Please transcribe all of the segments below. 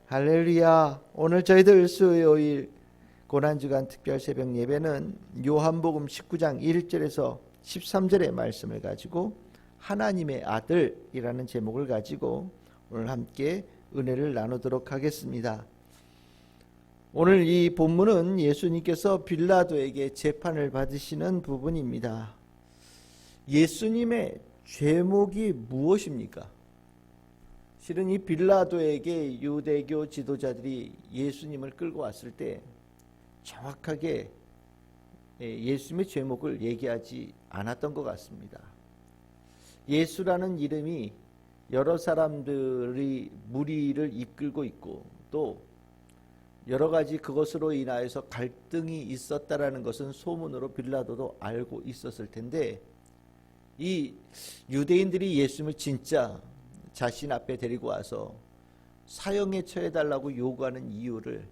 할렐루야. 오늘 저희들 수요일 고난주간 특별 새벽 예배는 요한복음 19장 1절에서 13절의 말씀을 가지고 하나님의 아들이라는 제목을 가지고 오늘 함께 은혜를 나누도록 하겠습니다. 오늘 이 본문은 예수님께서 빌라도에게 재판을 받으시는 부분입니다. 예수님의 죄목이 무엇입니까? 실은 이 빌라도에게 유대교 지도자들이 예수님을 끌고 왔을 때 정확하게 예수님의 죄목을 얘기하지 않았던 것 같습니다. 예수라는 이름이 여러 사람들이 무리를 이끌고 있고 또 여러 가지 그것으로 인하여서 갈등이 있었다라는 것은 소문으로 빌라도도 알고 있었을 텐데, 이 유대인들이 예수님을 진짜 자신 앞에 데리고 와서 사형에 처해달라고 요구하는 이유를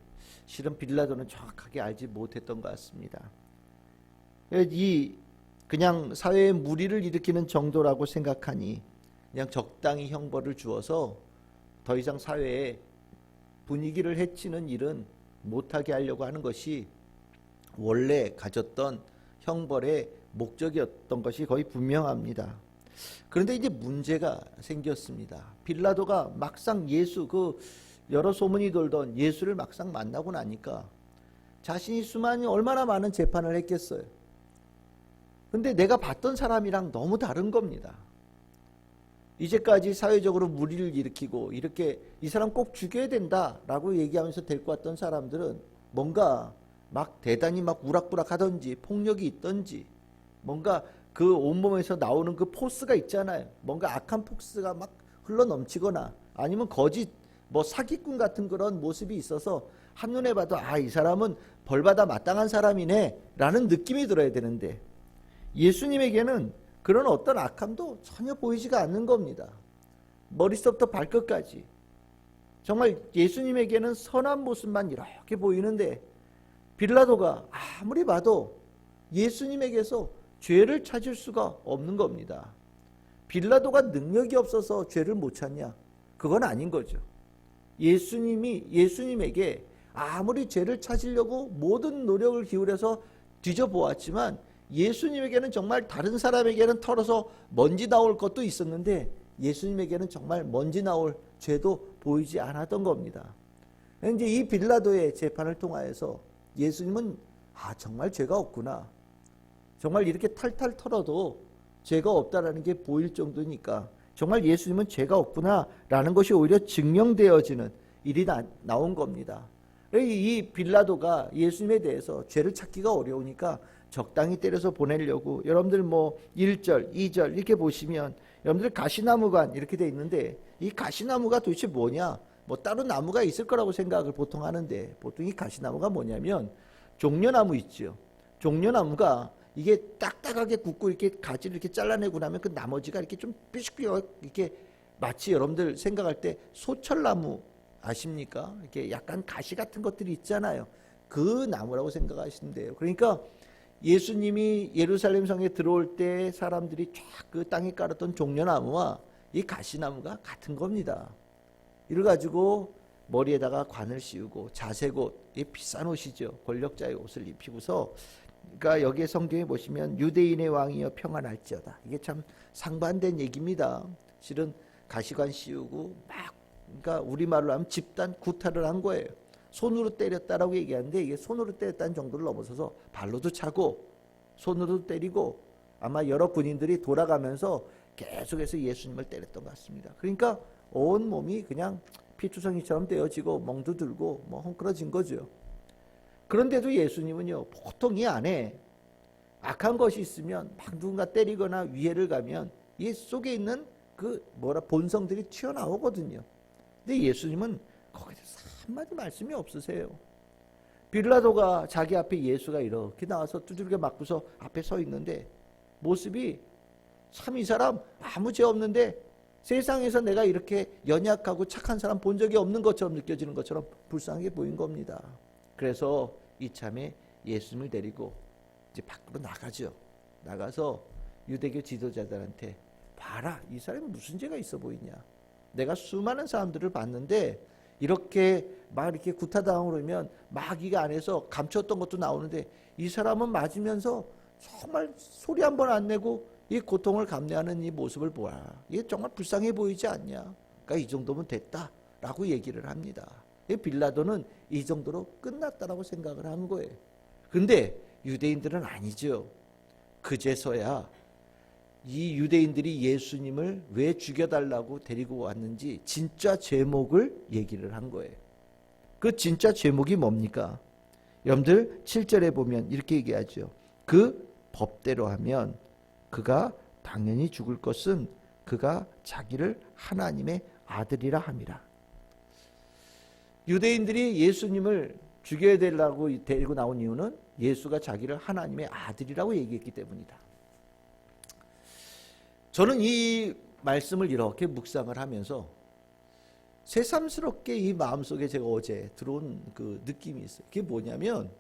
실은 빌라도는 정확하게 알지 못했던 것 같습니다. 이 그냥 사회에 무리를 일으키는 정도라고 생각하니 그냥 적당히 형벌을 주어서 더 이상 사회에 분위기를 해치는 일은 못하게 하려고 하는 것이 원래 가졌던 형벌의 목적이었던 것이 거의 분명합니다. 그런데 이제 문제가 생겼습니다. 빌라도가 막상 예수, 여러 소문이 돌던 예수를 막상 만나고 나니까 자신이 얼마나 많은 재판을 했겠어요. 근데 내가 봤던 사람이랑 너무 다른 겁니다. 이제까지 사회적으로 무리를 일으키고 이렇게 이 사람 꼭 죽여야 된다라고 얘기하면서 데리고 왔던 사람들은 뭔가 막 대단히 막 우락부락 하던지 폭력이 있던지 뭔가 그 온몸에서 나오는 그 포스가 있잖아요. 뭔가 악한 포스가 막 흘러넘치거나 아니면 거짓 사기꾼 같은 그런 모습이 있어서 한눈에 봐도 이 사람은 벌받아 마땅한 사람이네 라는 느낌이 들어야 되는데, 예수님에게는 그런 어떤 악함도 전혀 보이지가 않는 겁니다. 머릿속부터 발끝까지 정말 예수님에게는 선한 모습만 이렇게 보이는데, 빌라도가 아무리 봐도 예수님에게서 죄를 찾을 수가 없는 겁니다. 빌라도가 능력이 없어서 죄를 못 찾냐? 그건 아닌 거죠. 예수님에게 아무리 죄를 찾으려고 모든 노력을 기울여서 뒤져보았지만 예수님에게는 정말 다른 사람에게는 털어서 먼지 나올 것도 있었는데 예수님에게는 정말 먼지 나올 죄도 보이지 않았던 겁니다. 이제 이 빌라도의 재판을 통하여서 예수님은 정말 죄가 없구나. 정말 이렇게 탈탈 털어도 죄가 없다라는 게 보일 정도니까 정말 예수님은 죄가 없구나라는 것이 오히려 증명되어지는 일이 나온 겁니다. 이 빌라도가 예수님에 대해서 죄를 찾기가 어려우니까 적당히 때려서 보내려고, 여러분들 1절, 2절 이렇게 보시면 여러분들 가시나무관 이렇게 돼 있는데, 이 가시나무가 도대체 뭐냐? 따로 나무가 있을 거라고 생각을 보통 하는데, 보통 이 가시나무가 뭐냐면 종려나무 있죠. 종려나무가 이게 딱딱하게 굳고 이렇게 가지를 이렇게 잘라내고 나면 그 나머지가 이렇게 좀 삐죽삐죽 이렇게 마치 여러분들 생각할 때 소철나무 아십니까? 이렇게 약간 가시 같은 것들이 있잖아요. 그 나무라고 생각하시면 돼요. 그러니까 예수님이 예루살렘 성에 들어올 때 사람들이 쫙 그 땅에 깔았던 종려나무와 이 가시나무가 같은 겁니다. 이를 가지고 머리에다가 관을 씌우고 자색옷, 이 비싼 옷이죠. 권력자의 옷을 입히고서, 그러니까 여기에 성경에 보시면 유대인의 왕이여 평안할지어다. 이게 참 상반된 얘기입니다. 실은 가시관 씌우고 그러니까 우리말로 하면 집단 구타를 한 거예요. 손으로 때렸다라고 얘기하는데 이게 손으로 때렸다는 정도를 넘어서서 발로도 차고 손으로도 때리고 아마 여러 군인들이 돌아가면서 계속해서 예수님을 때렸던 것 같습니다. 그러니까 온 몸이 그냥 피투성이처럼 되어지고 멍도 들고 헝클어진 거죠. 그런데도 예수님은요, 보통 이 안에 악한 것이 있으면 막 누군가 때리거나 위해를 가면 이 속에 있는 본성들이 튀어나오거든요. 근데 예수님은 거기에 대해서 한마디 말씀이 없으세요. 빌라도가 자기 앞에 예수가 이렇게 나와서 두들겨 맞고서 앞에 서 있는데 모습이 참 이 사람 아무 죄 없는데 세상에서 내가 이렇게 연약하고 착한 사람 본 적이 없는 것처럼 느껴지는 것처럼 불쌍하게 보인 겁니다. 그래서 이참에 예수님을 데리고 이제 밖으로 나가죠. 나가서 유대교 지도자들한테 봐라, 이 사람이 무슨 죄가 있어 보이냐. 내가 수많은 사람들을 봤는데 이렇게 막 이렇게 구타당하고 그러면 막 이게 안에서 감췄던 것도 나오는데 이 사람은 맞으면서 정말 소리 한 번 안 내고 이 고통을 감내하는 이 모습을 보아. 이게 정말 불쌍해 보이지 않냐. 그러니까 이 정도면 됐다라고 얘기를 합니다. 빌라도는 이 정도로 끝났다라고 생각을 한 거예요. 근데 유대인들은 아니죠. 그제서야 이 유대인들이 예수님을 왜 죽여달라고 데리고 왔는지 진짜 제목을 얘기를 한 거예요. 그 진짜 제목이 뭡니까? 여러분들 7절에 보면 이렇게 얘기하죠. 그 법대로 하면 그가 당연히 죽을 것은 그가 자기를 하나님의 아들이라 함이라. 유대인들이 예수님을 죽여야 되려고 데리고 나온 이유는 예수가 자기를 하나님의 아들이라고 얘기했기 때문이다. 저는 이 말씀을 이렇게 묵상을 하면서 새삼스럽게 이 마음속에 제가 어제 들어온 그 느낌이 있어요. 그게 뭐냐면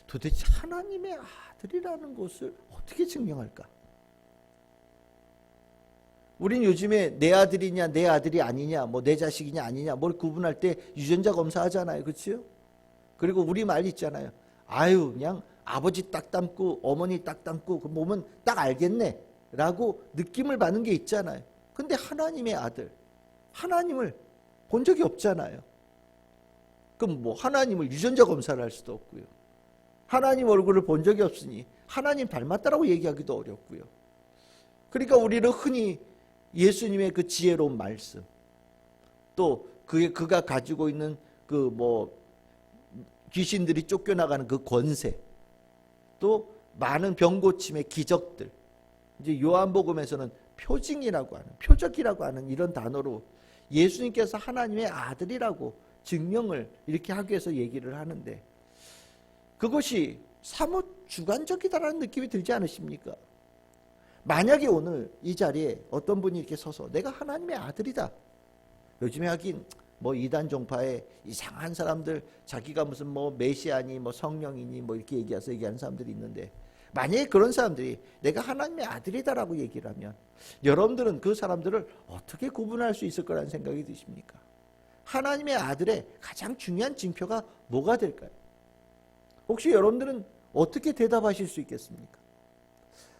도대체 하나님의 아들이라는 것을 어떻게 증명할까? 우린 요즘에 내 아들이냐 내 아들이 아니냐 뭐 내 자식이냐 아니냐 뭘 구분할 때 유전자 검사하잖아요. 그렇죠? 그리고 우리 말 있잖아요. 아유 그냥 아버지 딱 닮고 어머니 딱 닮고 그 몸은 딱 알겠네 라고 느낌을 받는 게 있잖아요. 근데 하나님의 아들 하나님을 본 적이 없잖아요. 그럼 뭐 하나님을 유전자 검사를 할 수도 없고요. 하나님 얼굴을 본 적이 없으니 하나님 닮았다라고 얘기하기도 어렵고요. 그러니까 우리는 흔히 예수님의 그 지혜로운 말씀, 또 그가 가지고 있는 그 뭐 귀신들이 쫓겨나가는 그 권세, 또 많은 병 고침의 기적들, 이제 요한복음에서는 표징이라고 하는, 표적이라고 하는 이런 단어로 예수님께서 하나님의 아들이라고 증명을 이렇게 하기 위해서 얘기를 하는데 그것이 사뭇 주관적이다라는 느낌이 들지 않으십니까? 만약에 오늘 이 자리에 어떤 분이 이렇게 서서 내가 하나님의 아들이다. 요즘에 하긴 뭐 이단 종파에 이상한 사람들 자기가 무슨 뭐 메시아니 뭐 성령이니 뭐 이렇게 얘기하는 사람들이 있는데 만약에 그런 사람들이 내가 하나님의 아들이다라고 얘기를 하면 여러분들은 그 사람들을 어떻게 구분할 수 있을 거라는 생각이 드십니까? 하나님의 아들의 가장 중요한 징표가 뭐가 될까요? 혹시 여러분들은 어떻게 대답하실 수 있겠습니까?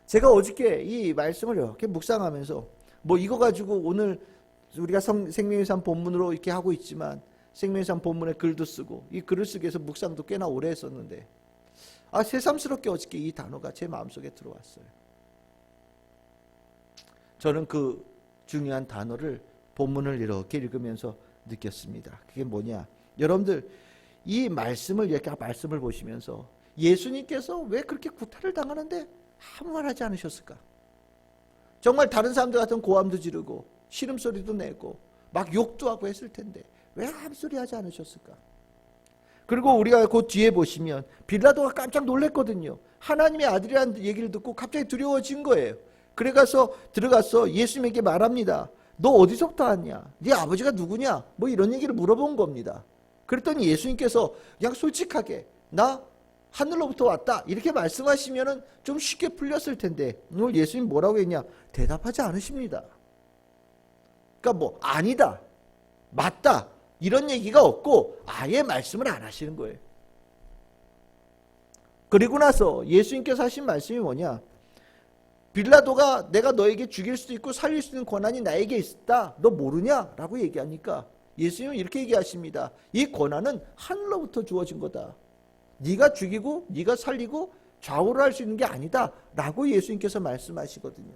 제가 어저께 이 말씀을 이렇게 묵상하면서 뭐 이거 가지고 오늘 우리가 생명의 삶 본문으로 이렇게 하고 있지만 생명의 삶 본문에 글도 쓰고 이 글을 쓰기 위해서 묵상도 꽤나 오래 했었는데 새삼스럽게 어저께 이 단어가 제 마음속에 들어왔어요. 저는 그 중요한 단어를 본문을 이렇게 읽으면서 느꼈습니다. 그게 뭐냐? 여러분들 이 말씀을 이렇게 말씀을 보시면서 예수님께서 왜 그렇게 구타를 당하는데 아무 말 하지 않으셨을까? 정말 다른 사람들 같은 고함도 지르고 시름소리도 내고 막 욕도 하고 했을 텐데 왜 아무 소리 하지 않으셨을까? 그리고 우리가 그 뒤에 보시면 빌라도가 깜짝 놀랐거든요. 하나님의 아들이라는 얘기를 듣고 갑자기 두려워진 거예요. 그래가서 들어가서 예수님에게 말합니다. 너 어디서부터 왔냐? 네 아버지가 누구냐? 뭐 이런 얘기를 물어본 겁니다. 그랬더니 예수님께서 그냥 솔직하게 나 하늘로부터 왔다 이렇게 말씀하시면은 좀 쉽게 풀렸을 텐데 오늘 예수님 뭐라고 했냐? 대답하지 않으십니다. 그러니까 뭐 아니다, 맞다 이런 얘기가 없고 아예 말씀을 안 하시는 거예요. 그리고 나서 예수님께서 하신 말씀이 뭐냐? 빌라도가 내가 너에게 죽일 수도 있고 살릴 수 있는 권한이 나에게 있다. 너 모르냐? 라고 얘기하니까 예수님은 이렇게 얘기하십니다. 이 권한은 하늘로부터 주어진 거다. 네가 죽이고 네가 살리고 좌우를 할 수 있는 게 아니다. 라고 예수님께서 말씀하시거든요.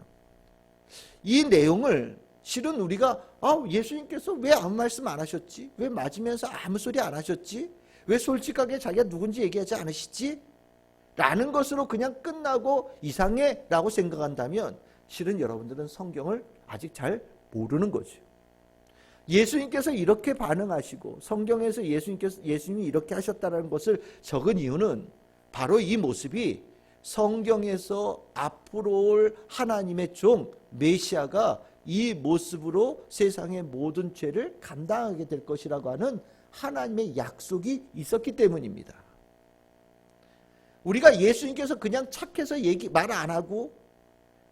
이 내용을 실은 우리가 예수님께서 왜 아무 말씀 안 하셨지? 왜 맞으면서 아무 소리 안 하셨지? 왜 솔직하게 자기가 누군지 얘기하지 않으시지? 라는 것으로 그냥 끝나고 이상해 라고 생각한다면 실은 여러분들은 성경을 아직 잘 모르는 거죠. 예수님께서 이렇게 반응하시고 성경에서 예수님이 이렇게 하셨다는 것을 적은 이유는 바로 이 모습이 성경에서 앞으로 올 하나님의 종 메시아가 이 모습으로 세상의 모든 죄를 감당하게 될 것이라고 하는 하나님의 약속이 있었기 때문입니다. 우리가 예수님께서 그냥 착해서 말 안 하고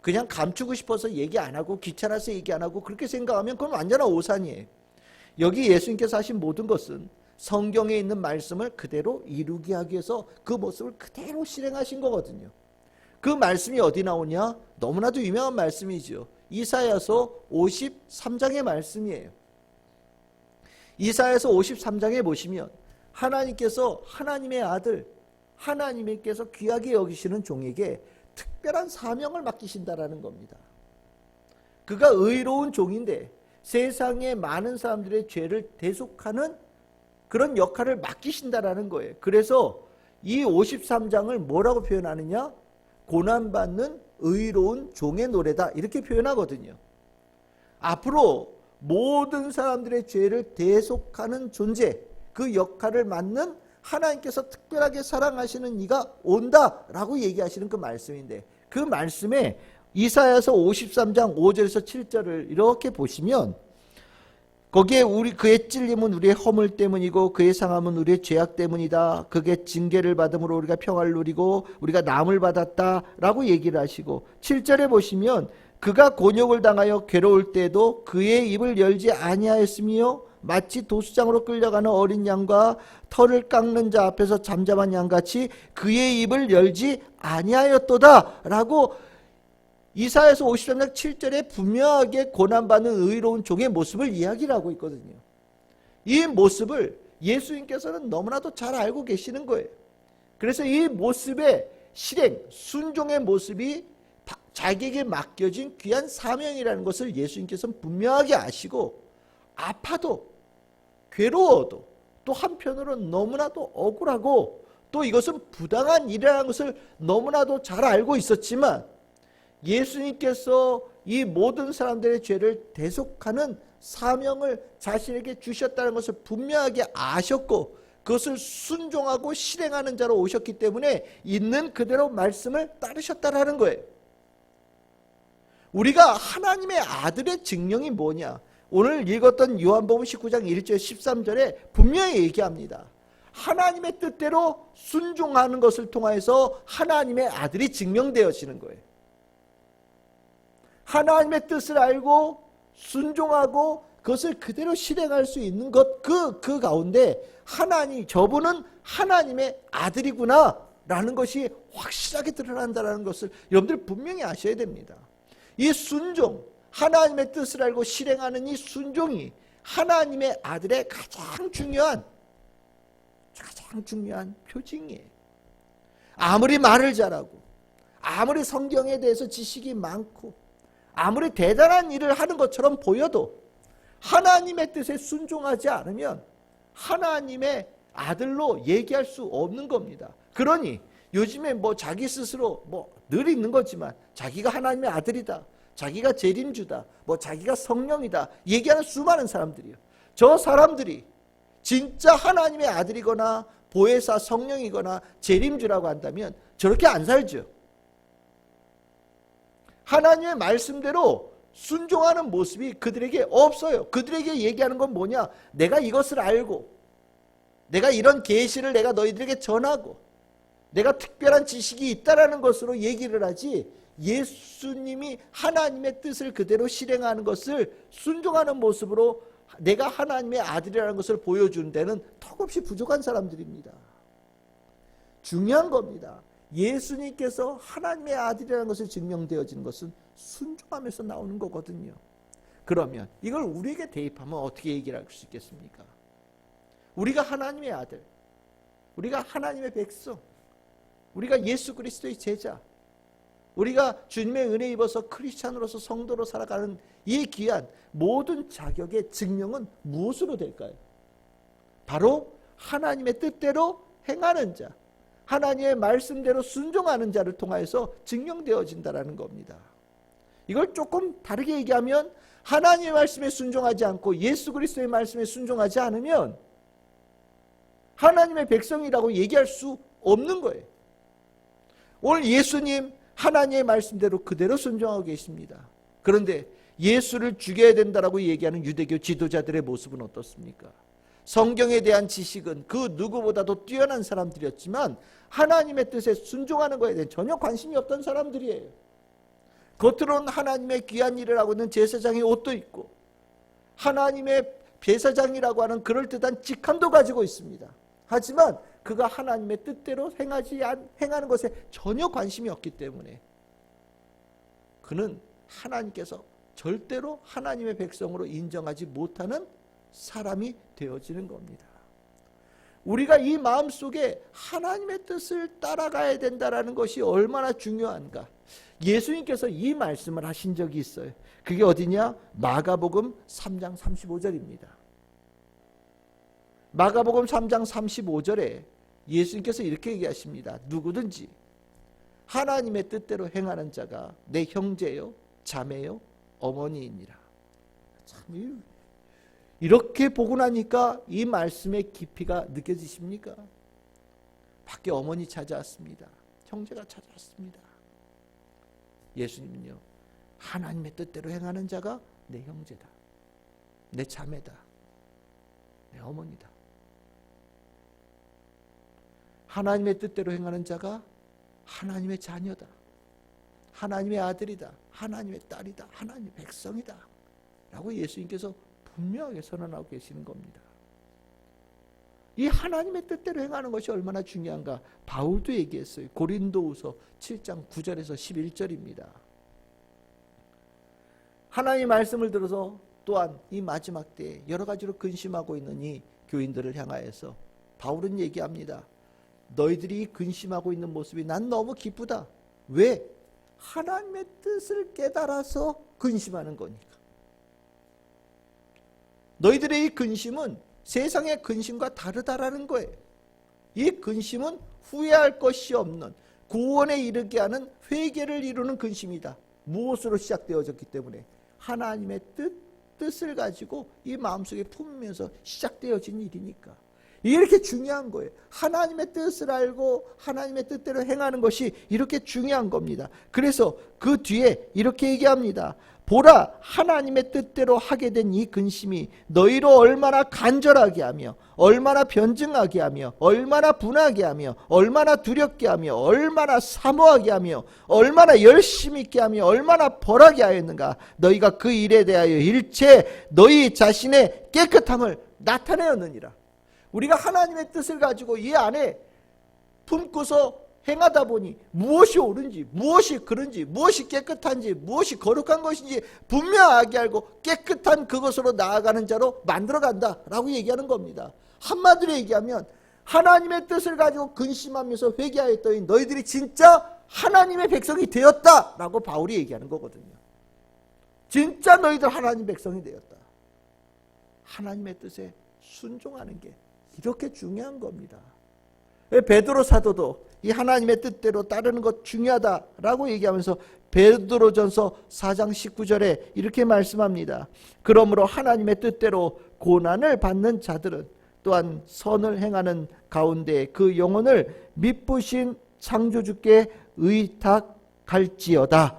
그냥 감추고 싶어서 얘기 안 하고 귀찮아서 얘기 안 하고 그렇게 생각하면 그건 완전한 오산이에요. 여기 예수님께서 하신 모든 것은 성경에 있는 말씀을 그대로 이루게 하기 위해서 그 모습을 그대로 실행하신 거거든요. 그 말씀이 어디 나오냐? 너무나도 유명한 말씀이죠. 이사야서 53장의 말씀이에요. 이사야서 53장에 보시면 하나님께서 하나님의 아들, 하나님께서 귀하게 여기시는 종에게 특별한 사명을 맡기신다라는 겁니다. 그가 의로운 종인데 세상의 많은 사람들의 죄를 대속하는 그런 역할을 맡기신다라는 거예요. 그래서 이 53장을 뭐라고 표현하느냐? 고난받는 의로운 종의 노래다, 이렇게 표현하거든요. 앞으로 모든 사람들의 죄를 대속하는 존재, 그 역할을 맡는 하나님께서 특별하게 사랑하시는 이가 온다라고 얘기하시는 그 말씀인데, 그 말씀에 이사야서 53장 5절에서 7절을 이렇게 보시면 거기에 그의 찔림은 우리의 허물 때문이고 그의 상함은 우리의 죄악 때문이다. 그게 징계를 받음으로 우리가 평화를 누리고 우리가 남을 받았다라고 얘기를 하시고, 7절에 보시면 그가 곤욕을 당하여 괴로울 때도 그의 입을 열지 아니하였으며 마치 도수장으로 끌려가는 어린 양과 털을 깎는 자 앞에서 잠잠한 양같이 그의 입을 열지 아니하였도다라고 이사야서 53장 7절에 분명하게 고난받는 의로운 종의 모습을 이야기를 하고 있거든요. 이 모습을 예수님께서는 너무나도 잘 알고 계시는 거예요. 그래서 이 모습의 실행, 순종의 모습이 자기에게 맡겨진 귀한 사명이라는 것을 예수님께서는 분명하게 아시고, 아파도 괴로워도 또 한편으로는 너무나도 억울하고 또 이것은 부당한 일이라는 것을 너무나도 잘 알고 있었지만, 예수님께서 이 모든 사람들의 죄를 대속하는 사명을 자신에게 주셨다는 것을 분명하게 아셨고 그것을 순종하고 실행하는 자로 오셨기 때문에 있는 그대로 말씀을 따르셨다라는 거예요. 우리가 하나님의 아들의 증명이 뭐냐? 오늘 읽었던 요한복음 19장 1절 13절에 분명히 얘기합니다. 하나님의 뜻대로 순종하는 것을 통해서 하나님의 아들이 증명되어지는 거예요. 하나님의 뜻을 알고 순종하고 그것을 그대로 실행할 수 있는 것, 그 가운데 저분은 하나님의 아들이구나 라는 것이 확실하게 드러난다는 것을 여러분들 분명히 아셔야 됩니다. 이 순종, 하나님의 뜻을 알고 실행하는 이 순종이 하나님의 아들의 가장 중요한 표징이에요. 아무리 말을 잘하고 아무리 성경에 대해서 지식이 많고 아무리 대단한 일을 하는 것처럼 보여도 하나님의 뜻에 순종하지 않으면 하나님의 아들로 얘기할 수 없는 겁니다. 그러니 요즘에 자기 스스로 늘 있는 거지만 자기가 하나님의 아들이다, 자기가 재림주다, 자기가 성령이다 얘기하는 수많은 사람들이요. 저 사람들이 진짜 하나님의 아들이거나 보혜사 성령이거나 재림주라고 한다면 저렇게 안 살죠. 하나님의 말씀대로 순종하는 모습이 그들에게 없어요. 그들에게 얘기하는 건 뭐냐? 내가 이것을 알고 내가 이런 계시를 내가 너희들에게 전하고 내가 특별한 지식이 있다라는 것으로 얘기를 하지, 예수님이 하나님의 뜻을 그대로 실행하는 것을 순종하는 모습으로 내가 하나님의 아들이라는 것을 보여주는 데는 턱없이 부족한 사람들입니다. 중요한 겁니다. 예수님께서 하나님의 아들이라는 것을 증명되어지는 것은 순종하면서 나오는 거거든요. 그러면 이걸 우리에게 대입하면 어떻게 얘기를 할 수 있겠습니까? 우리가 하나님의 아들, 우리가 하나님의 백성, 우리가 예수 그리스도의 제자, 우리가 주님의 은혜 입어서 크리스찬으로서 성도로 살아가는 이 귀한 모든 자격의 증명은 무엇으로 될까요? 바로 하나님의 뜻대로 행하는 자, 하나님의 말씀대로 순종하는 자를 통하여서 증명되어진다는 겁니다. 이걸 조금 다르게 얘기하면 하나님의 말씀에 순종하지 않고 예수 그리스도의 말씀에 순종하지 않으면 하나님의 백성이라고 얘기할 수 없는 거예요. 오늘 예수님 하나님의 말씀대로 그대로 순종하고 계십니다. 그런데 예수를 죽여야 된다라고 얘기하는 유대교 지도자들의 모습은 어떻습니까? 성경에 대한 지식은 그 누구보다도 뛰어난 사람들이었지만 하나님의 뜻에 순종하는 것에 대해 전혀 관심이 없던 사람들이에요. 겉으로는 하나님의 귀한 일을 하고 있는 제사장의 옷도 입고 하나님의 제사장이라고 하는 그럴듯한 직함도 가지고 있습니다. 하지만 그가 하나님의 뜻대로 행하는 것에 전혀 관심이 없기 때문에 그는 하나님께서 절대로 하나님의 백성으로 인정하지 못하는 사람이 되어지는 겁니다. 우리가 이 마음속에 하나님의 뜻을 따라가야 된다는 것이 얼마나 중요한가. 예수님께서 이 말씀을 하신 적이 있어요. 그게 어디냐? 마가복음 3장 35절입니다. 마가복음 3장 35절에 예수님께서 이렇게 얘기하십니다. 누구든지 하나님의 뜻대로 행하는 자가 내 형제요, 자매요, 어머니이니라. 참 이렇게 보고 나니까 이 말씀의 깊이가 느껴지십니까? 밖에 어머니 찾아왔습니다. 형제가 찾아왔습니다. 예수님은요, 하나님의 뜻대로 행하는 자가 내 형제다, 내 자매다, 내 어머니다. 하나님의 뜻대로 행하는 자가 하나님의 자녀다, 하나님의 아들이다, 하나님의 딸이다, 하나님의 백성이다 라고 예수님께서 분명하게 선언하고 계시는 겁니다. 이 하나님의 뜻대로 행하는 것이 얼마나 중요한가 바울도 얘기했어요. 고린도후서 7장 9절에서 11절입니다. 하나님의 말씀을 들어서 또한 이 마지막 때에 여러 가지로 근심하고 있는 이 교인들을 향하여서 바울은 얘기합니다. 너희들이 근심하고 있는 모습이 난 너무 기쁘다. 왜? 하나님의 뜻을 깨달아서 근심하는 거니까. 너희들의 이 근심은 세상의 근심과 다르다라는 거예요. 이 근심은 후회할 것이 없는 구원에 이르게 하는 회개를 이루는 근심이다. 무엇으로 시작되어졌기 때문에 하나님의 뜻을 가지고 이 마음속에 품으면서 시작되어진 일이니까. 이렇게 중요한 거예요. 하나님의 뜻을 알고 하나님의 뜻대로 행하는 것이 이렇게 중요한 겁니다. 그래서 그 뒤에 이렇게 얘기합니다. 보라, 하나님의 뜻대로 하게 된 이 근심이 너희로 얼마나 간절하게 하며 얼마나 변증하게 하며 얼마나 분하게 하며 얼마나 두렵게 하며 얼마나 사모하게 하며 얼마나 열심히 있게 하며 얼마나 벌하게 하였는가. 너희가 그 일에 대하여 일체 너희 자신의 깨끗함을 나타내었느니라. 우리가 하나님의 뜻을 가지고 이 안에 품고서 행하다 보니 무엇이 옳은지, 무엇이 그른지, 무엇이 깨끗한지, 무엇이 거룩한 것인지 분명하게 알고 깨끗한 그것으로 나아가는 자로 만들어간다라고 얘기하는 겁니다. 한마디로 얘기하면 하나님의 뜻을 가지고 근심하면서 회개하였더니 너희들이 진짜 하나님의 백성이 되었다라고 바울이 얘기하는 거거든요. 진짜 너희들 하나님 백성이 되었다. 하나님의 뜻에 순종하는 게 이렇게 중요한 겁니다. 베드로 사도도 이 하나님의 뜻대로 따르는 것 중요하다라고 얘기하면서 베드로전서 4장 19절에 이렇게 말씀합니다. 그러므로 하나님의 뜻대로 고난을 받는 자들은 또한 선을 행하는 가운데 그 영혼을 미쁘신 창조주께 의탁할지어다.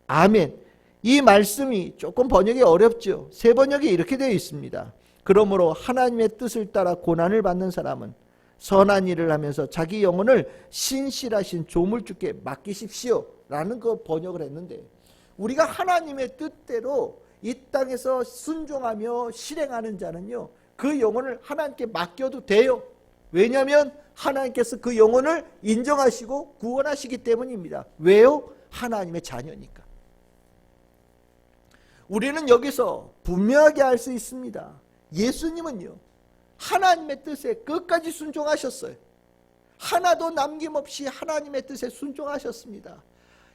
아멘. 이 말씀이 조금 번역이 어렵죠. 새 번역이 이렇게 되어 있습니다. 그러므로 하나님의 뜻을 따라 고난을 받는 사람은 선한 일을 하면서 자기 영혼을 신실하신 조물주께 맡기십시오 라는 그 번역을 했는데, 우리가 하나님의 뜻대로 이 땅에서 순종하며 실행하는 자는요, 그 영혼을 하나님께 맡겨도 돼요. 왜냐하면 하나님께서 그 영혼을 인정하시고 구원하시기 때문입니다. 왜요? 하나님의 자녀니까. 우리는 여기서 분명하게 알 수 있습니다. 예수님은요, 하나님의 뜻에 끝까지 순종하셨어요. 하나도 남김없이 하나님의 뜻에 순종하셨습니다.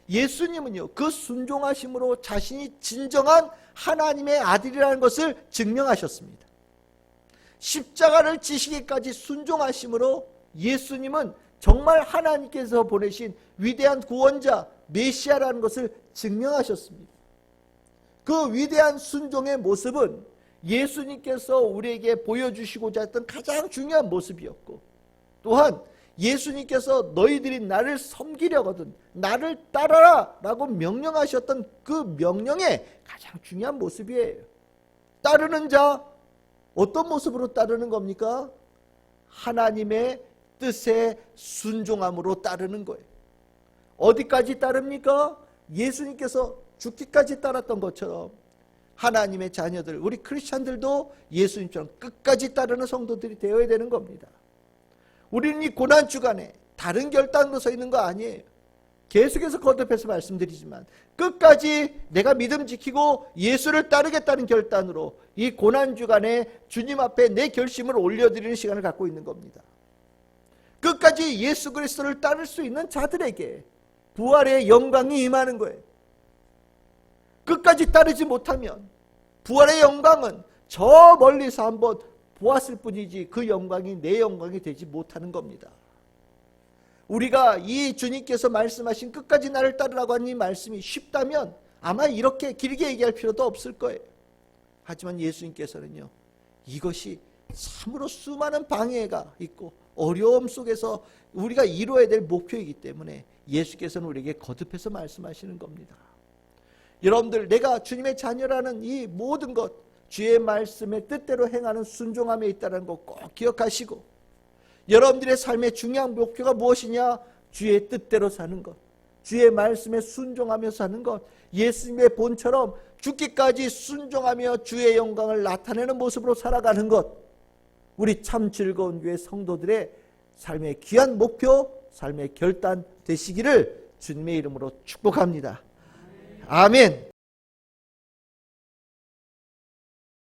예수님은요, 그 순종하심으로 자신이 진정한 하나님의 아들이라는 것을 증명하셨습니다. 십자가를 지시기까지 순종하심으로 예수님은 정말 하나님께서 보내신 위대한 구원자 메시아라는 것을 증명하셨습니다. 그 위대한 순종의 모습은 예수님께서 우리에게 보여주시고자 했던 가장 중요한 모습이었고, 또한 예수님께서 너희들이 나를 섬기려거든 나를 따라라 라고 명령하셨던 그 명령의 가장 중요한 모습이에요. 따르는 자, 어떤 모습으로 따르는 겁니까? 하나님의 뜻에 순종함으로 따르는 거예요. 어디까지 따릅니까? 예수님께서 죽기까지 따랐던 것처럼 하나님의 자녀들, 우리 크리스찬들도 예수님처럼 끝까지 따르는 성도들이 되어야 되는 겁니다. 우리는 이 고난주간에 다른 결단으로 서 있는 거 아니에요. 계속해서 거듭해서 말씀드리지만 끝까지 내가 믿음 지키고 예수를 따르겠다는 결단으로 이 고난주간에 주님 앞에 내 결심을 올려드리는 시간을 갖고 있는 겁니다. 끝까지 예수 그리스도를 따를 수 있는 자들에게 부활의 영광이 임하는 거예요. 끝까지 따르지 못하면 부활의 영광은 저 멀리서 한번 보았을 뿐이지 그 영광이 내 영광이 되지 못하는 겁니다. 우리가 이 주님께서 말씀하신 끝까지 나를 따르라고 하는 이 말씀이 쉽다면 아마 이렇게 길게 얘기할 필요도 없을 거예요. 하지만 예수님께서는요, 이것이 참으로 수많은 방해가 있고 어려움 속에서 우리가 이루어야 될 목표이기 때문에 예수께서는 우리에게 거듭해서 말씀하시는 겁니다. 여러분들, 내가 주님의 자녀라는 이 모든 것, 주의 말씀의 뜻대로 행하는 순종함에 있다는 것 꼭 기억하시고, 여러분들의 삶의 중요한 목표가 무엇이냐? 주의 뜻대로 사는 것, 주의 말씀에 순종하며 사는 것, 예수님의 본처럼 죽기까지 순종하며 주의 영광을 나타내는 모습으로 살아가는 것, 우리 참 즐거운 교회 성도들의 삶의 귀한 목표, 삶의 결단 되시기를 주님의 이름으로 축복합니다. 아멘.